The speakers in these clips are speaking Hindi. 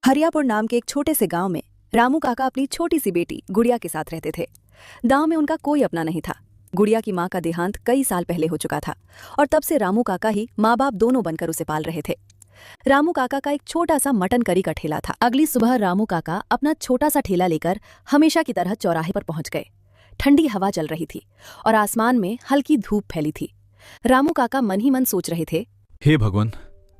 हरियापुर नाम के एक छोटे से गांव में रामू काका अपनी छोटी सी बेटी गुड़िया के साथ रहते थे। गांव में उनका कोई अपना नहीं था। गुड़िया की मां का देहांत कई साल पहले हो चुका था और तब से रामू काका ही माँ बाप दोनों बनकर उसे पाल रहे थे। रामू काका का एक छोटा सा मटन करी का ठेला था। अगली सुबह रामू काका अपना छोटा सा ठेला लेकर हमेशा की तरह चौराहे पर पहुंच गए। ठंडी हवा चल रही थी और आसमान में हल्की धूप फैली थी। रामू काका मन ही मन सोच रहे थे, हे भगवान,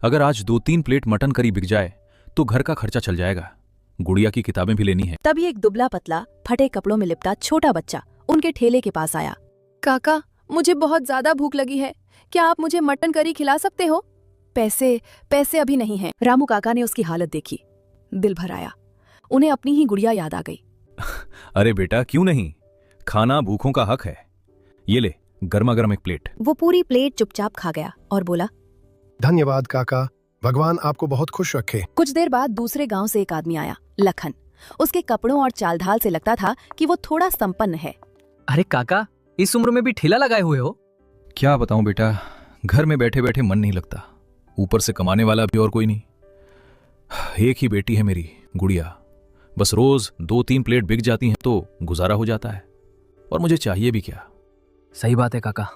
अगर आज 2-3 प्लेट मटन करी बिक जाए तो घर का खर्चा चल जाएगा। गुड़िया की किताबें भी लेनी है। तभी एक दुबला पतला फटे कपड़ों में लिपटा छोटा बच्चा उनके ठेले के पास आया। काका, मुझे बहुत ज्यादा भूख लगी है, क्या आप मुझे मटन करी खिला सकते हो? पैसे अभी नहीं हैं। रामू काका ने उसकी हालत देखी, दिल भर आया। उन्हें अपनी ही गुड़िया याद आ गई। अरे बेटा, क्यों नहीं, खाना भूखों का हक है। ये ले, गर्मा गर्म एक प्लेट। वो पूरी प्लेट चुपचाप खा गया और बोला, धन्यवाद काका, भगवान आपको बहुत खुश रखे। कुछ देर बाद दूसरे गांव से एक आदमी आया, लखन। उसके कपड़ों और चाल ढाल से लगता था कि वो थोड़ा संपन्न है। अरे काका, इस उम्र में भी ठेला लगाए हुए हो? क्या बताऊं बेटा, घर में बैठे बैठे मन नहीं लगता, ऊपर से कमाने वाला भी और कोई नहीं। एक ही बेटी है मेरी, गुड़िया। बस रोज 2-3 प्लेट बिक जाती हैं तो गुजारा हो जाता है, और मुझे चाहिए भी क्या। सही बात है काका,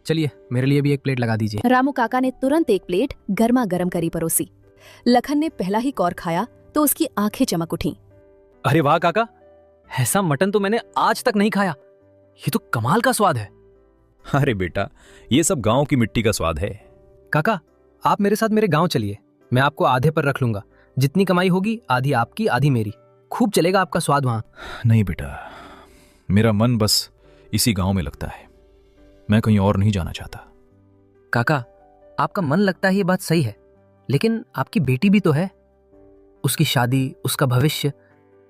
चलिए मेरे लिए भी एक प्लेट लगा दीजिए। रामू काका ने तुरंत एक प्लेट गर्मा गर्म करी परोसी। लखन ने पहला ही कौर खाया तो उसकी आंखें चमक उठीं। अरे वाह काका, ऐसा मटन तो मैंने आज तक नहीं खाया। ये तो कमाल का स्वाद है। अरे बेटा, ये सब गांव की मिट्टी का स्वाद है। काका, आप मेरे साथ मेरे गांव चलिए, मैं आपको आधे पर रख लूंगा। जितनी कमाई होगी आधी आपकी आधी मेरी। खूब चलेगा आपका स्वाद वहां। नहीं बेटा, मेरा मन बस इसी गांव में लगता है, मैं कहीं और नहीं जाना चाहता। काका, आपका मन लगता है ये बात सही है, लेकिन आपकी बेटी भी तो है। उसकी शादी, उसका भविष्य,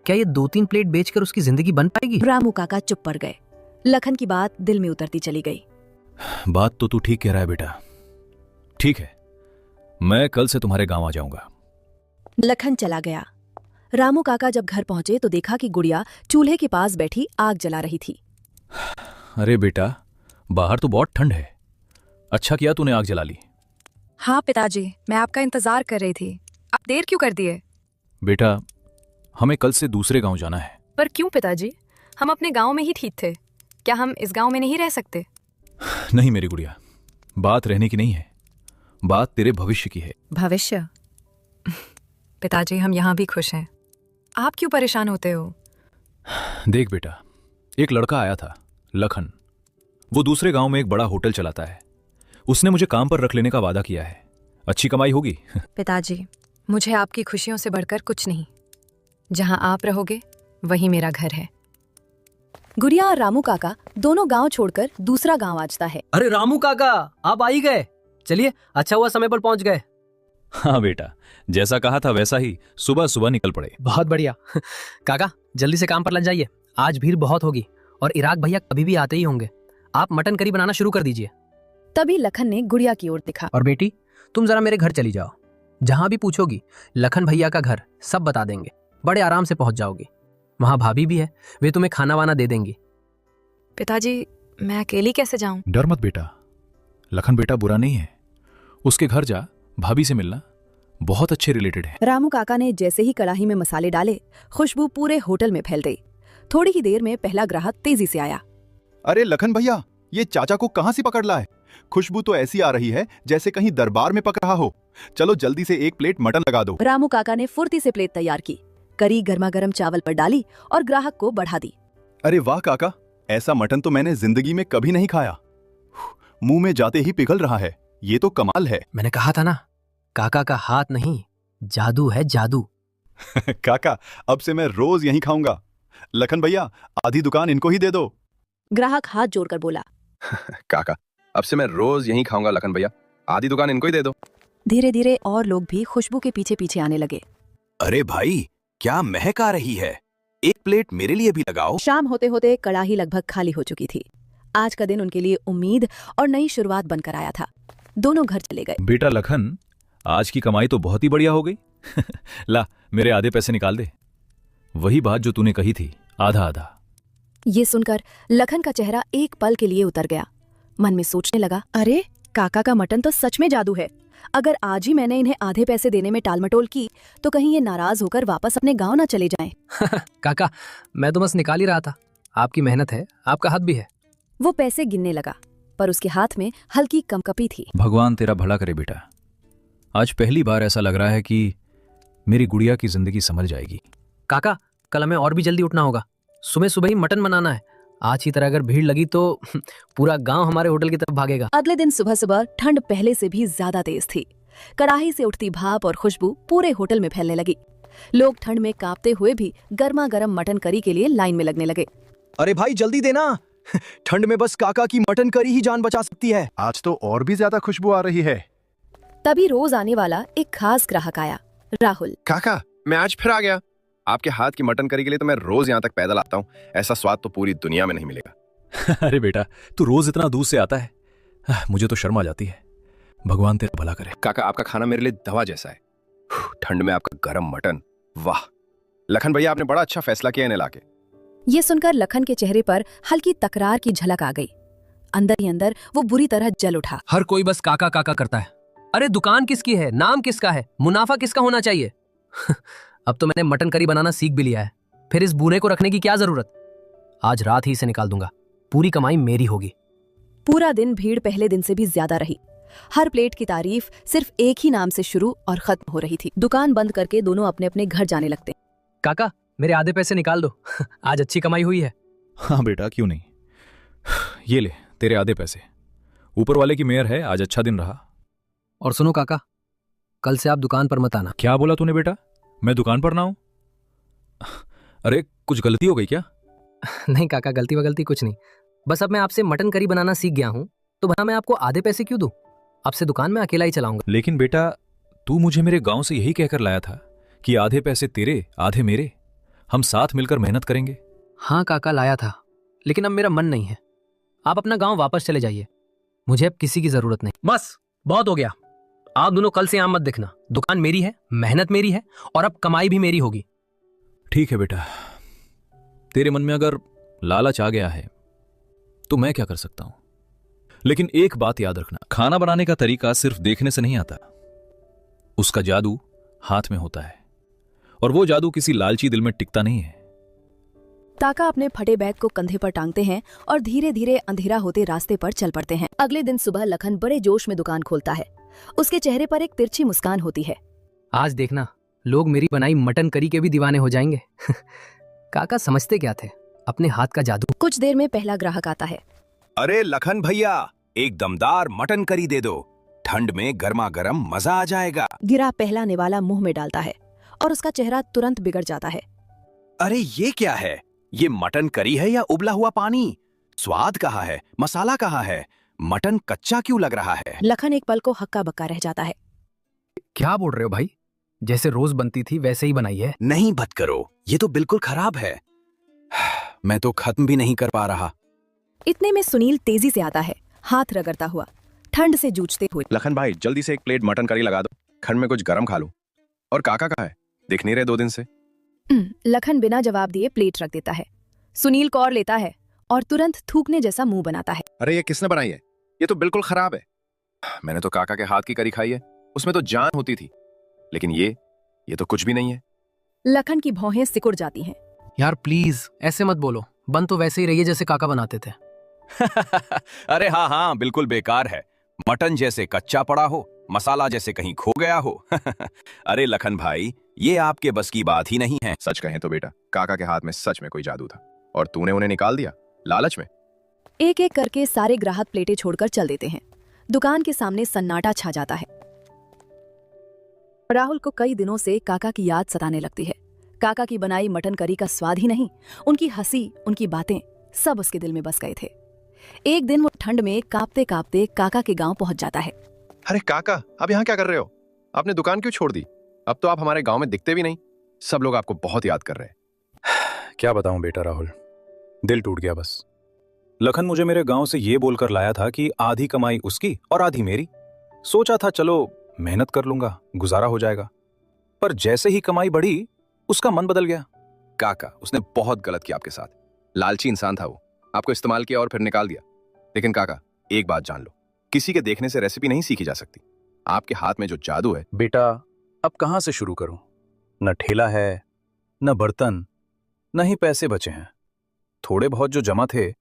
क्या ये 2-3 प्लेट बेचकर उसकी जिंदगी बन पाएगी? रामू काका चुप पड़ गए। लखन की बात दिल में उतरती चली गई। बात तो तू ठीक कह रहा है बेटा। ठीक है, मैं कल से तुम्हारे गांव आ जाऊंगा। लखन चला गया। रामू काका जब घर पहुंचे तो देखा कि गुड़िया चूल्हे के पास बैठी आग जला रही थी। अरे बेटा, बाहर तो बहुत ठंड है, अच्छा किया तूने आग जला ली। हाँ पिताजी, मैं आपका इंतजार कर रही थी। आप देर क्यों कर दिए? बेटा, हमें कल से दूसरे गांव जाना है। पर क्यों पिताजी, हम अपने गांव में ही ठीक थे, क्या हम इस गांव में नहीं रह सकते? नहीं मेरी गुड़िया, बात रहने की नहीं है, बात तेरे भविष्य की है। भविष्य? पिताजी, हम यहाँ भी खुश हैं, आप क्यों परेशान होते हो? देख बेटा, एक लड़का आया था, लखन। वो दूसरे गांव में एक बड़ा होटल चलाता है। उसने मुझे काम पर रख लेने का वादा किया है, अच्छी कमाई होगी। पिताजी, मुझे आपकी खुशियों से बढ़कर कुछ नहीं। जहाँ आप रहोगे वही मेरा घर है। गुड़िया और रामू काका दोनों गांव छोड़कर दूसरा गांव आजता है। अरे रामू काका, आप आ ही गए। चलिए, अच्छा हुआ समय पर पहुंच गए। हाँ बेटा, जैसा कहा था वैसा ही सुबह सुबह निकल पड़े। बहुत बढ़िया। काका, जल्दी से काम पर लग जाइए, आज भीड़ बहुत होगी और इराक भैया कभी भी आते ही होंगे। आप मटन करी बनाना शुरू कर दीजिए। तभी लखन ने गुड़िया की ओर देखा। और बेटी, तुम जरा मेरे घर चली जाओ, जहां भी पूछोगी लखन भैया का घर सब बता देंगे। बड़े आराम से पहुंच जाओगी। वहां भाभी भी है, वे तुम्हें खाना वाना दे देंगी। पिताजी, मैं अकेली कैसे जाऊं? डर मत बेटा, लखन बेटा बुरा नहीं है, उसके घर जा, भाभी से मिलना, बहुत अच्छे रिलेटेड है। रामू काका ने जैसे ही कड़ाही में मसाले डाले, खुशबू पूरे होटल में फैल गई। थोड़ी ही देर में पहला ग्राहक तेजी से आया। अरे लखन भैया, ये चाचा को कहां से पकड़ लाए? खुशबू तो ऐसी आ रही है जैसे कहीं दरबार में पक रहा हो। चलो जल्दी से एक प्लेट मटन लगा दो। रामू काका ने फुर्ती से प्लेट तैयार की, करी गर्मा गर्म चावल पर डाली और ग्राहक को बढ़ा दी। अरे वाह काका, ऐसा मटन तो मैंने जिंदगी में कभी नहीं खाया। मुंह में जाते ही पिघल रहा है, ये तो कमाल है। मैंने कहा था ना, काका का हाथ नहीं, जादू है जादू। काका, अब से मैं रोज यहीं खाऊंगा। लखन भैया, आधी दुकान इनको ही दे दो। ग्राहक हाथ जोड़कर बोला। काका, अब से मैं रोज यहीं खाऊंगा लखन भैया, आधी दुकान इनको ही दे दो। धीरे धीरे और लोग भी खुशबू के पीछे पीछे आने लगे। अरे भाई, क्या महक आ रही है, एक प्लेट मेरे लिए भी लगाओ। शाम होते होते कड़ाही लगभग खाली हो चुकी थी। आज का दिन उनके लिए उम्मीद और नई शुरुआत बनकर आया था। दोनों घर चले गए। बेटा लखन, आज की कमाई तो बहुत ही बढ़िया हो गई। ला, मेरे आधे पैसे निकाल दे। वही बात जो तूने कही थी, आधा आधा। ये सुनकर लखन का चेहरा एक पल के लिए उतर गया। मन में सोचने लगा, अरे काका का मटन तो सच में जादू है। अगर आज ही मैंने इन्हें आधे पैसे देने में टालमटोल की तो कहीं ये नाराज होकर वापस अपने गांव ना चले जाएं। काका, मैं तो बस निकाल ही रहा था। आपकी मेहनत है, आपका हाथ भी है। वो पैसे गिनने लगा, पर उसके हाथ में हल्की कंपकपी थी। भगवान तेरा भला करे बेटा। आज पहली बार ऐसा लग रहा है कि मेरी गुड़िया की जिंदगी संभल जाएगी। काका, कल हमें और भी जल्दी उठना होगा। सुबह सुबह ही मटन बनाना है। आज की तरह अगर भीड़ लगी तो पूरा गांव हमारे होटल की तरफ भागेगा। अगले दिन सुबह सुबह ठंड पहले से भी ज्यादा तेज थी। कड़ाही से उठती भाप और खुशबू पूरे होटल में फैलने लगी। लोग ठंड में कांपते हुए भी गर्मा गर्म मटन करी के लिए लाइन में लगने लगे। अरे भाई जल्दी देना, ठंड में बस काका की मटन करी ही जान बचा सकती है। आज तो और भी ज्यादा खुशबू आ रही है। तभी रोज आने वाला एक खास ग्राहक आया, राहुल। काका, मैं आज फिर आ गया। आपके हाथ की मटन करी के लिए तो मैं रोज यहाँ तक पैदल आता हूँ। ऐसा स्वाद तो पूरी दुनिया में नहीं मिलेगा। अरे बेटा, तू रोज इतना दूर से आता है, मुझे तो शर्म आ जाती है। भगवान तेरा भला करे। काका, आपका खाना मेरे लिए दवा जैसा है। ठंड में आपका गरम मटन, वाह। लखन भैया, आपने बड़ा अच्छा फैसला किया इन्हें लाके। ये सुनकर लखन के चेहरे पर हल्की तकरार की झलक आ गई। अंदर ही अंदर वो बुरी तरह जल उठा। हर कोई बस काका काका करता है। अरे दुकान किसकी है, नाम किसका है, मुनाफा किसका होना चाहिए। अब तो मैंने मटन करी बनाना सीख भी लिया है, फिर इस बूने को रखने की क्या जरूरत। आज रात ही इसे निकाल दूंगा, पूरी कमाई मेरी होगी। पूरा दिन भीड़ पहले दिन से भी ज्यादा रही। हर प्लेट की तारीफ सिर्फ एक ही नाम से शुरू और खत्म हो रही थी। दुकान बंद करके दोनों अपने अपने घर जाने लगते। काका, मेरे आधे पैसे निकाल दो। आज अच्छी कमाई हुई है। हाँ बेटा, क्यों नहीं। ये ले तेरे आधे पैसे। ऊपर वाले की मेहर है, आज अच्छा दिन रहा। और सुनो काका, कल से आप दुकान पर मत आना। क्या बोला तूने बेटा? मैं दुकान पर ना हूं? अरे कुछ गलती हो गई क्या? नहीं काका, गलती वगलती कुछ नहीं। बस अब मैं आपसे मटन करी बनाना सीख गया हूँ, तो भला मैं आपको आधे पैसे क्यों दूं? आपसे दुकान में अकेला ही चलाऊंगा। लेकिन बेटा, तू मुझे मेरे गांव से यही कहकर लाया था कि आधे पैसे तेरे आधे मेरे, हम साथ मिलकर मेहनत करेंगे। हाँ काका, लाया था, लेकिन अब मेरा मन नहीं है। आप अपना गांव वापस चले जाइए, मुझे अब किसी की जरूरत नहीं। बस बहुत हो गया। आप दोनों कल से यहां मत दिखना। दुकान मेरी है, मेहनत मेरी है, और अब कमाई भी मेरी होगी। ठीक है बेटा, तेरे मन में अगर लालच आ गया है तो मैं क्या कर सकता हूं। लेकिन एक बात याद रखना, खाना बनाने का तरीका सिर्फ देखने से नहीं आता, उसका जादू हाथ में होता है, और वो जादू किसी लालची दिल में टिकता नहीं है। काका अपने फटे बैग को कंधे पर टांगते हैं और धीरे धीरे अंधेरा होते रास्ते पर चल पड़ते हैं। अगले दिन सुबह लखन बड़े जोश में दुकान खोलता है। उसके चेहरे पर एक तिरछी मुस्कान होती है। आज देखना, लोग मेरी बनाई मटन करी के भी दीवाने हो जाएंगे। काका समझते क्या थे, अपने हाथ का जादू। कुछ देर में पहला ग्राहक आता है। अरे लखन भैया, एक दमदार मटन करी दे दो, ठंड में गर्मा गर्म मजा आ जाएगा। गिरा पहला निवाला मुंह में डालता है और उसका चेहरा तुरंत बिगड़ जाता है। अरे ये क्या है? ये मटन करी है या उबला हुआ पानी? स्वाद कहाँ है, मसाला कहाँ है? मटन कच्चा क्यों लग रहा है? लखन एक पल को हक्का बक्का रह जाता है। क्या बोल रहे हो भाई? जैसे रोज बनती थी वैसे ही बनाई है। नहीं बत करो, ये तो बिल्कुल खराब है। मैं तो खत्म भी नहीं कर पा रहा। इतने में सुनील तेजी से आता है, हाथ रगड़ता हुआ, ठंड से जूझते हुए। लखन भाई, जल्दी से एक प्लेट मटन करी लगा दो, ठंड में कुछ गरम खा लूं। और काका कहाँ है? दिख नहीं रहे 2 दिन से। लखन बिना जवाब दिए प्लेट रख देता है। सुनील कौर लेता है और तुरंत थूकने जैसा मुंह बनाता है। अरे ये किसने बनाई है? ये तो बिल्कुल खराब है। मैंने तो काका के हाथ की करी खाई है, उसमें तो जान होती थी। लेकिन ये तो कुछ भी नहीं है। लखन की भौहें सिकुड़ जाती हैं। यार प्लीज ऐसे मत बोलो, बन तो वैसे ही रही है जैसे काका बनाते थे। अरे हाँ हाँ, बिल्कुल बेकार है। मटन जैसे कच्चा पड़ा हो, मसाला जैसे कहीं खो गया हो। अरे लखन भाई, ये आपके बस की बात ही नहीं है। सच कहें तो बेटा, काका के हाथ में सच में कोई जादू था, और तूने उन्हें निकाल दिया लालच में। एक एक करके सारे ग्राहक प्लेटें छोड़कर चल देते हैं। दुकान के सामने सन्नाटा छा जाता है। राहुल को कई दिनों से काका की याद सताने लगती है। काका की बनाई मटन करी का स्वाद ही नहीं, उनकी हंसी, उनकी बातें, सब उसके दिल में बस गए थे। एक दिन वो ठंड में कांपते कांपते काका के गांव पहुंच जाता है। अरे काका, अब यहाँ क्या कर रहे हो? आपने दुकान क्यों छोड़ दी? अब तो आप हमारे गांव में दिखते भी नहीं। सब लोग आपको बहुत याद कर रहे हैं। क्या बताऊं बेटा राहुल, दिल टूट गया बस। लखन मुझे मेरे गांव से ये बोलकर लाया था कि आधी कमाई उसकी और आधी मेरी। सोचा था चलो मेहनत कर लूंगा, गुजारा हो जाएगा। पर जैसे ही कमाई बढ़ी, उसका मन बदल गया। काका, उसने बहुत गलत किया आपके साथ। लालची इंसान था वो, आपको इस्तेमाल किया और फिर निकाल दिया। लेकिन काका, एक बात जान लो, किसी के देखने से रेसिपी नहीं सीखी जा सकती। आपके हाथ में जो जादू है। बेटा अब कहाँ से शुरू करूं? न ठेला है, न बर्तन, न ही पैसे बचे हैं। थोड़े बहुत जो जमा थे,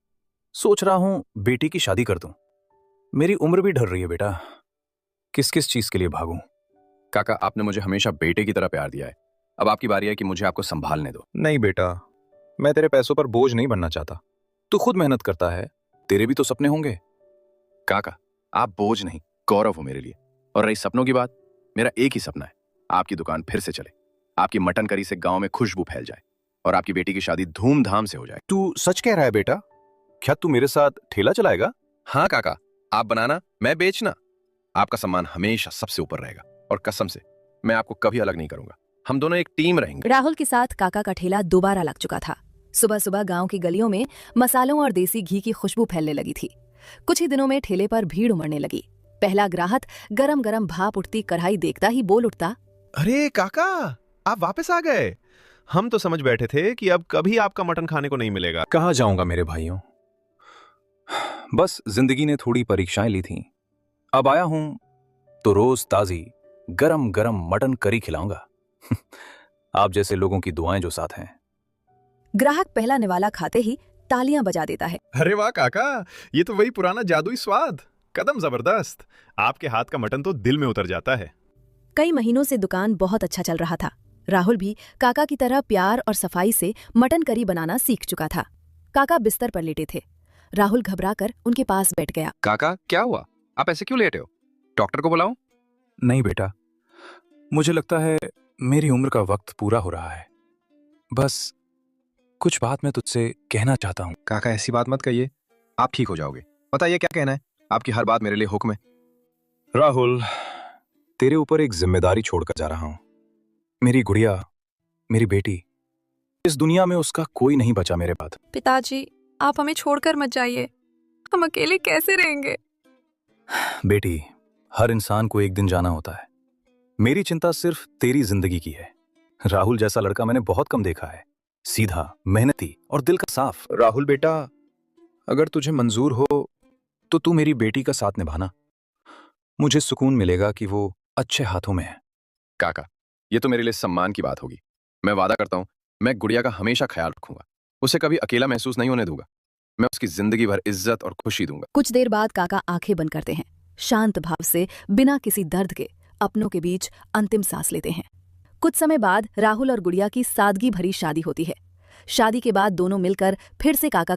सोच रहा हूं बेटी की शादी कर दूं। मेरी उम्र भी ढल रही है बेटा, किस किस चीज के लिए भागूं? काका, आपने मुझे हमेशा बेटे की तरह प्यार दिया है। अब आपकी बारी है कि मुझे आपको संभालने दो। नहीं बेटा, मैं तेरे पैसों पर बोझ नहीं बनना चाहता। तू खुद मेहनत करता है, तेरे भी तो सपने होंगे। काका, आप बोझ नहीं, गौरव हो मेरे लिए। और रही सपनों की बात, मेरा एक ही सपना है, आपकी दुकान फिर से चले, आपकी मटन करी से गांव में खुशबू फैल जाए और आपकी बेटी की शादी धूमधाम से हो जाए। तू सच कह रहा है बेटा? क्या तू मेरे साथ ठेला चलाएगा? हाँ काका, आप बनाना, मैं बेचना। आपका सम्मान हमेशा सबसे ऊपर रहेगा और कसम से मैं आपको कभी अलग नहीं करूंगा। हम दोनों एक टीम रहेंगे। राहुल के साथ काका का ठेला दोबारा लग चुका था। सुबह सुबह गांव की गलियों में मसालों और देसी घी की खुशबू फैलने लगी थी। कुछ ही दिनों में ठेले पर भीड़ उमड़ने लगी। पहला ग्राहक गरम गरम भाप उठती कढ़ाई देखता ही बोल उठता, अरे काका, आप वापस आ गए। हम तो समझ बैठे थे कि अब कभी आपका मटन खाने को नहीं मिलेगा। कहाँ जाऊंगा मेरे भाइयों, बस जिंदगी ने थोड़ी परीक्षाएं ली थीं। अब आया हूं तो रोज ताजी गरम गरम मटन करी खिलाऊंगा। आप जैसे लोगों की दुआएं जो साथ हैं। ग्राहक पहला निवाला खाते ही तालियां बजा देता है। अरे वाह काका, ये तो वही पुराना जादुई स्वाद। कदम जबरदस्त। आपके हाथ का मटन तो दिल में उतर जाता है। कई महीनों से दुकान बहुत अच्छा चल रहा था। राहुल भी काका की तरह प्यार और सफाई से मटन करी बनाना सीख चुका था। काका बिस्तर पर लेटे थे। राहुल घबराकर उनके पास बैठ गया। काका, क्या हुआ? आप ऐसे क्यों लेटे हो? डॉक्टर को बुलाऊं? नहीं बेटा, मुझे लगता है मेरी उम्र का वक्त पूरा हो रहा है। बस कुछ बात मैं तुझसे कहना चाहता हूं। काका, ऐसी बात मत कहिए, आप ठीक हो जाओगे। बताइए क्या कहना है? आपकी हर बात मेरे लिए हुक्म है। राहुल, तेरे ऊपर एक जिम्मेदारी छोड़कर जा रहा हूं। मेरी गुड़िया, मेरी बेटी, इस दुनिया में उसका कोई नहीं बचा मेरे बाद। पिताजी, आप हमें छोड़कर मत जाइए, हम अकेले कैसे रहेंगे? बेटी, हर इंसान को एक दिन जाना होता है। मेरी चिंता सिर्फ तेरी जिंदगी की है। राहुल जैसा लड़का मैंने बहुत कम देखा है। सीधा, मेहनती और दिल का साफ। राहुल बेटा, अगर तुझे मंजूर हो तो तू मेरी बेटी का साथ निभाना। मुझे सुकून मिलेगा कि वो अच्छे हाथों में है। काका, ये तो मेरे लिए सम्मान की बात होगी। मैं वादा करता हूं, मैं गुड़िया का हमेशा ख्याल रखूंगा। उसे कभी अकेला महसूस नहीं होने दूंगा। मैं उसकी जिंदगी भर इज्जत और खुशी दूंगा। कुछ देर बाद काका आंखें बंद करते हैं। शांत भाव से, बिना किसी दर्द के अपनों के बीच अंतिम सांस लेते हैं। कुछ समय बाद राहुल और गुड़िया की सादगी भरी शादी होती है। शादी के बाद दोनों मिलकर फिर से काका